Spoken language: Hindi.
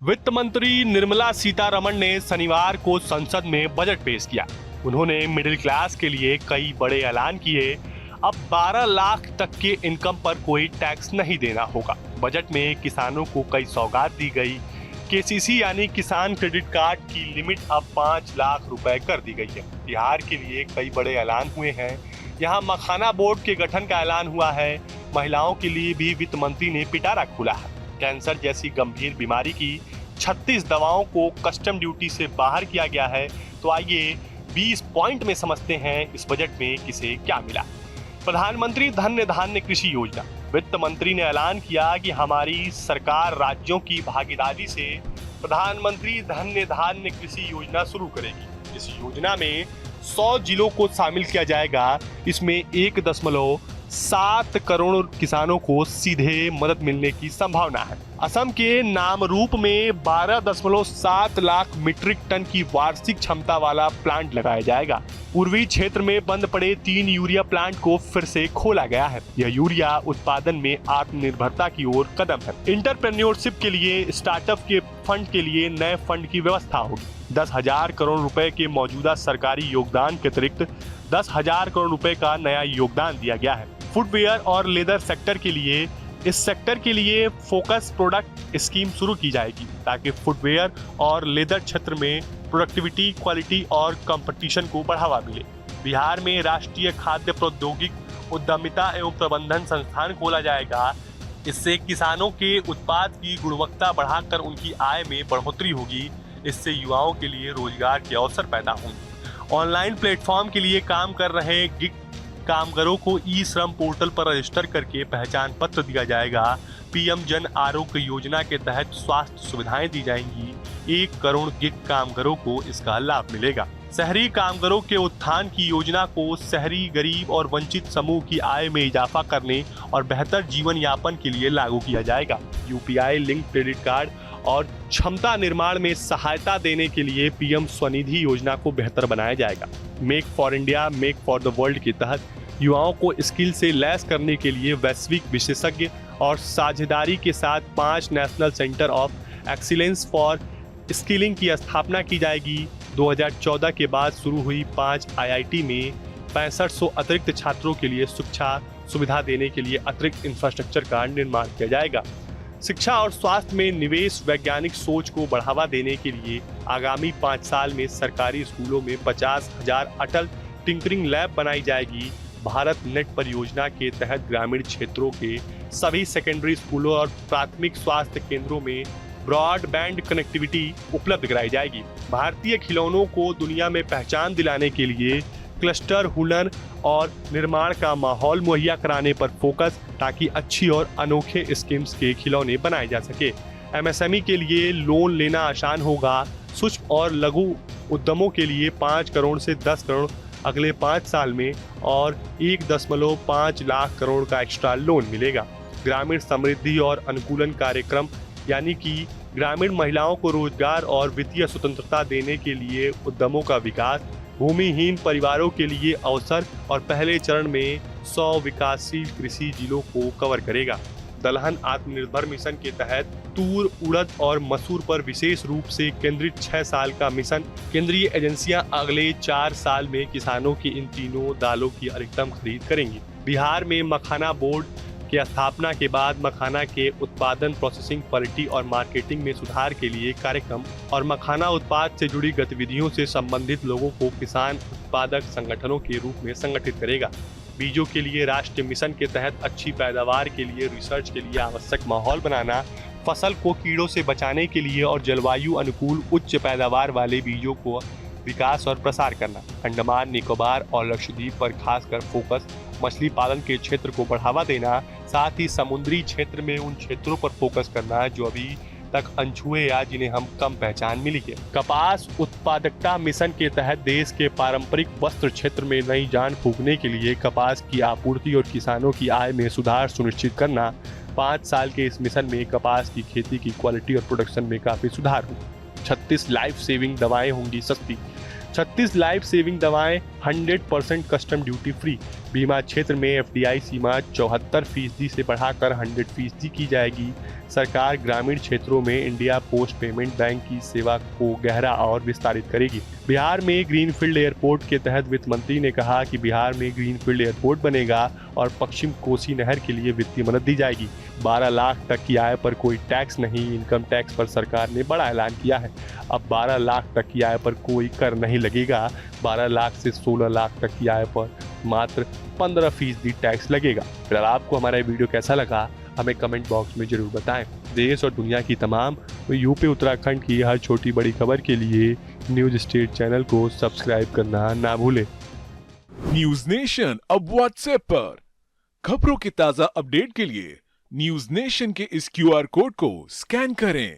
वित्त मंत्री निर्मला सीतारमण ने शनिवार को संसद में बजट पेश किया। उन्होंने मिडिल क्लास के लिए कई बड़े ऐलान किए। अब 12 लाख तक के इनकम पर कोई टैक्स नहीं देना होगा। बजट में किसानों को कई सौगात दी गई। केसीसी यानी किसान क्रेडिट कार्ड की लिमिट अब 5 लाख रुपए कर दी गई है। बिहार के लिए कई बड़े ऐलान हुए हैं। यहाँ मखाना बोर्ड के गठन का ऐलान हुआ है। महिलाओं के लिए भी वित्त मंत्री ने पिटारा खोला है। कैंसर जैसी गंभीर बीमारी की 36 दवाओं को कस्टम ड्यूटी से बाहर किया गया है। तो आइए 20 पॉइंट में समझते हैं इस बजट में किसे क्या मिला। प्रधानमंत्री धन्य धान्य कृषि योजना। वित्त मंत्री ने ऐलान किया कि हमारी सरकार राज्यों की भागीदारी से प्रधानमंत्री धन्य धान्य कृषि योजना शुरू करेगी। इस योजना में 100 जिलों को शामिल किया जाएगा। इसमें 1.7 करोड़ किसानों को सीधे मदद मिलने की संभावना है। असम के नामरूप में 12.7 लाख मीट्रिक टन की वार्षिक क्षमता वाला प्लांट लगाया जाएगा। पूर्वी क्षेत्र में बंद पड़े 3 यूरिया प्लांट को फिर से खोला गया है। यह यूरिया उत्पादन में आत्मनिर्भरता की ओर कदम है। इंटरप्रेन्योरशिप के लिए स्टार्टअप के फंड के लिए नए फंड की व्यवस्था होगी। 10,000 करोड़ रुपए के मौजूदा सरकारी योगदान के अतिरिक्त 10,000 करोड़ रुपए का नया योगदान दिया गया है। फुटवेयर और लेदर सेक्टर के लिए इस सेक्टर के लिए फोकस प्रोडक्ट स्कीम शुरू की जाएगी ताकि फुटवेयर और लेदर क्षेत्र में प्रोडक्टिविटी, क्वालिटी और कंपटीशन को बढ़ावा मिले। बिहार में राष्ट्रीय खाद्य प्रौद्योगिक उद्यमिता एवं प्रबंधन संस्थान खोला जाएगा। इससे किसानों के उत्पाद की गुणवत्ता बढ़ाकर उनकी आय में बढ़ोतरी होगी। इससे युवाओं के लिए रोजगार के अवसर पैदा होंगे। ऑनलाइन प्लेटफॉर्म के लिए काम कर रहे गिग कामगारों को ई श्रम पोर्टल पर रजिस्टर करके पहचान पत्र दिया जाएगा। पीएम जन आरोग्य योजना के तहत स्वास्थ्य सुविधाएं दी जाएंगी। 1 करोड़ गिग कामगारों को इसका लाभ मिलेगा। शहरी कामगारों के उत्थान की योजना को शहरी गरीब और वंचित समूह की आय में इजाफा करने और बेहतर जीवन यापन के लिए लागू किया जाएगा। यूपीआई लिंक क्रेडिट कार्ड और क्षमता निर्माण में सहायता देने के लिए पीएम स्वनिधि योजना को बेहतर बनाया जाएगा। Make for India, make for the world के तहत युवाओं को स्किल से लैस करने के लिए वैश्विक विशेषज्ञ और साझेदारी के साथ 5 national centre of excellence for skilling की स्थापना की जाएगी। 2014 के बाद शुरू हुई 5 आईआईटी में 6500 अतिरिक्त छात्रों के लिए शिक्षा सुविधा देने के लिए अतिरिक्त इंफ्रास्ट्रक्चर का निर्माण किया जाएगा। शिक्षा और स्वास्थ्य में निवेश, वैज्ञानिक सोच को बढ़ावा देने के लिए आगामी 5 साल में सरकारी स्कूलों में 50,000 अटल टिंकरिंग लैब बनाई जाएगी। भारत नेट परियोजना के तहत ग्रामीण क्षेत्रों के सभी सेकेंडरी स्कूलों और प्राथमिक स्वास्थ्य केंद्रों में ब्रॉडबैंड कनेक्टिविटी उपलब्ध कराई जाएगी। भारतीय खिलौनों को दुनिया में पहचान दिलाने के लिए क्लस्टर, हुनर और निर्माण का माहौल मुहैया कराने पर फोकस, ताकि अच्छी और अनोखे स्कीम्स के खिलौने बनाए जा सके। एमएसएमई के लिए लोन लेना आसान होगा। सूक्ष्म और लघु उद्यमों के लिए 5 करोड़ से 10 करोड़ अगले 5 साल में और 1.5 लाख करोड़ का एक्स्ट्रा लोन मिलेगा। ग्रामीण समृद्धि और अनुकूलन कार्यक्रम यानी कि ग्रामीण महिलाओं को रोजगार और वित्तीय स्वतंत्रता देने के लिए उद्यमों का विकास, भूमिहीन परिवारों के लिए अवसर और पहले चरण में 100 विकासशील कृषि जिलों को कवर करेगा। दलहन आत्मनिर्भर मिशन के तहत तूर, उड़द और मसूर पर विशेष रूप से केंद्रित 6 साल का मिशन। केंद्रीय एजेंसियां अगले 4 साल में किसानों की इन तीनों दालों की अधिकतम खरीद करेंगी। बिहार में मखाना बोर्ड की स्थापना के बाद मखाना के उत्पादन, प्रोसेसिंग, क्वालिटी और मार्केटिंग में सुधार के लिए कार्यक्रम और मखाना उत्पाद से जुड़ी गतिविधियों से संबंधित लोगों को किसान उत्पादक संगठनों के रूप में संगठित करेगा। बीजों के लिए राष्ट्रीय मिशन के तहत अच्छी पैदावार के लिए रिसर्च के लिए आवश्यक माहौल बनाना, फसल को कीड़ों से बचाने के लिए और जलवायु अनुकूल उच्च पैदावार वाले बीजों को विकास और प्रसार करना। अंडमान निकोबार और लक्षद्वीप पर खासकर फोकस, मछली पालन के क्षेत्र को बढ़ावा देना, साथ ही समुद्री क्षेत्र में उन क्षेत्रों पर फोकस करना जो अभी तक अनछुए या जिन्हें हम कम पहचान मिली है। कपास उत्पादकता मिशन के तहत देश के पारंपरिक वस्त्र क्षेत्र में नई जान फूंकने के लिए कपास की आपूर्ति और किसानों की आय में सुधार सुनिश्चित करना। 5 साल के इस मिशन में कपास की खेती की क्वालिटी और प्रोडक्शन में काफी सुधार होगा। 36 लाइफ सेविंग दवाएं होंगी सस्ती। 36 लाइफ सेविंग दवाएं 100% कस्टम ड्यूटी फ्री। बीमा क्षेत्र में FDI सीमा 74% से बढ़ाकर 100% की जाएगी। सरकार ग्रामीण क्षेत्रों में इंडिया पोस्ट पेमेंट बैंक की सेवा को गहरा और विस्तारित करेगी। बिहार में ग्रीनफील्ड एयरपोर्ट के तहत वित्त मंत्री ने कहा कि बिहार में ग्रीनफील्ड एयरपोर्ट बनेगा और पश्चिम कोसी नहर के लिए वित्तीय मदद दी जाएगी। 12 लाख तक की आय पर कोई टैक्स नहीं। इनकम टैक्स पर सरकार ने बड़ा ऐलान किया है। अब 12 लाख तक की आय पर कोई कर नहीं लगेगा। 12 लाख से 16 लाख तक की आय पर मात्र 15% टैक्स लगेगा। फिलहाल आपको हमारा ये वीडियो कैसा लगा हमें कमेंट बॉक्स में जरूर बताएं। देश और दुनिया की तमाम यूपी उत्तराखंड की हर छोटी बड़ी खबर के लिए न्यूज स्टेट चैनल को सब्सक्राइब करना ना भूलें। न्यूज नेशन अब व्हाट्सएप पर खबरों के ताजा अपडेट के लिए न्यूज नेशन के इस QR कोड को स्कैन करें।